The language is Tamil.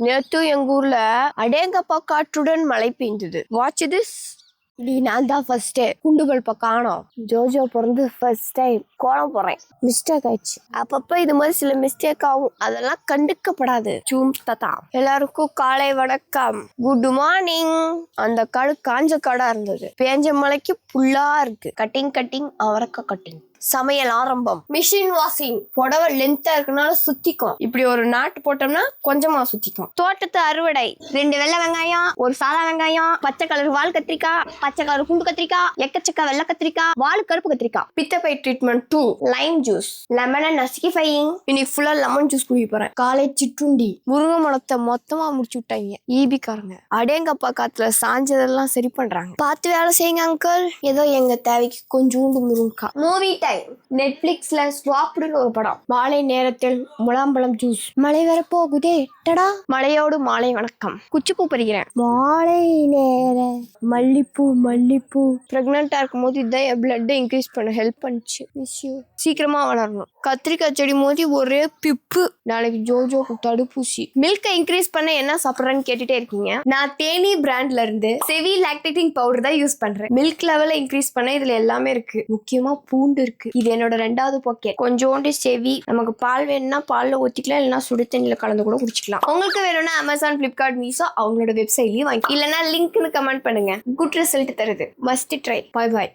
நேத்து எங்க ஊர்ல அடேங்கப்பா காற்றுடன் மழை பெய்ந்தது. Watch this. நான் தான் ஃபர்ஸ்ட் குண்டு பல்ப காணோம். ஜோஜோ பிறந்து ஃபர்ஸ்ட் டைம் கோலம் போறேன். மிஸ்டேக் ஆயிடுச்சு. அப்பப்ப இது மாதிரி சில மிஸ்டேக் ஆகும். அதெல்லாம் கண்டுக்கப்படாது. ஜூம் தத்தா. எல்லாருக்கும் காலை வணக்கம். Good morning. அந்த காடு காஞ்ச காடா இருந்தது. பேஞ்ச மலைக்கு புல்லா இருக்கு. கட்டிங் அவரக்காய் கட்டிங். சமையல் ஆரம்பம். Machine washing. புடவை லென்த்தா இருக்கனால சுத்திக்கும். இப்படி ஒரு நாட்டு போட்டோம்னா கொஞ்சமா சுத்திக்கும். தோட்டத்து அறுவடை. 2 வெள்ளை வெங்காயம், ஒரு சாதா வெங்காயம், பச்சை கலர் வால் கத்திரிக்காய், பச்சை கலர் குண்டு கத்திரிக்காய், எக்கச்சக்க வெள்ளை கத்திரிக்காய், வால் கருப்பு கத்திரிக்காய். பித்தப்பை ட்ரீட்மெண்ட் 2. Lime juice. லெமனை நசுக்கி ஃபையிங். இன்னைக்கு ஃபுல்லா லெமன் ஜூஸ் குடிக்க போறேன். காலை சிற்றுண்டி. முருங்கை மரத்தை மொத்தமா முடிச்சு விட்டாங்க ஈபிக்காரங்க. அடேங்கப்பா காத்துல சாஞ்சதெல்லாம் சரி பண்றாங்க. பார்த்து வேலை செய்யுங்க அங்கிள். ஏதோ எங்க தேவைக்கு கொஞ்சோண்டு முருங்கா. Movie time. நெட்ஃபிளிக்ஸ்ல ஸ்வாப்டுன்னு ஒரு படம். மாலை நேரத்தில் முலாம்பழம் ஜூஸ். மழை வர போகுதே. டடா. மழையோடு மாலை வணக்கம். குச்சிப்பூ பறிக்கிறேன். மாலை நேர மல்லிப்பூ. பிரெக்னெண்டா இருக்கும் போது இதான் என் பிளட் இன்க்ரீஸ் பண்ண ஹெல்ப் பண்ணுச்சு. சீக்கிரமா வளரணும். கத்திரிக்காய் செடி மோதி ஒரே பிப்பு. நாளைக்கு ஜோஜோக்கு தடுப்பூசி. மில்கை இன்க்ரீஸ் பண்ண என்ன சாப்பிட்றேன்னு கேட்டுட்டே இருக்கீங்க. நான் தேனி பிராண்ட்ல இருந்து செவி லாக்டேட்டிங் பவுடர் தான் யூஸ் பண்றேன். மில்க் லெவலை இன்க்ரீஸ் பண்ண இதுல எல்லாமே இருக்கு. முக்கியமா பூண்டு இருக்கு. இது என்னோட 2வது பாக்கெட். கொஞ்சோண்டு செவி. நமக்கு பால் வேணும்னா பால்ல ஊத்திக்கலாம், இல்லைன்னா சுடு தண்ணியில கலந்து கூட குடிச்சிக்கலாம். உங்களுக்கு வேணும்னா அமேசான், பிளிப்கார்ட், மீஷோ அவங்களோட வெப்சைட்லயும் வாங்கி, இல்லைன்னா லிங்க்னு கமெண்ட் பண்ணுங்க. குட் ரிசல்ட் தருது. Must try. பாய்.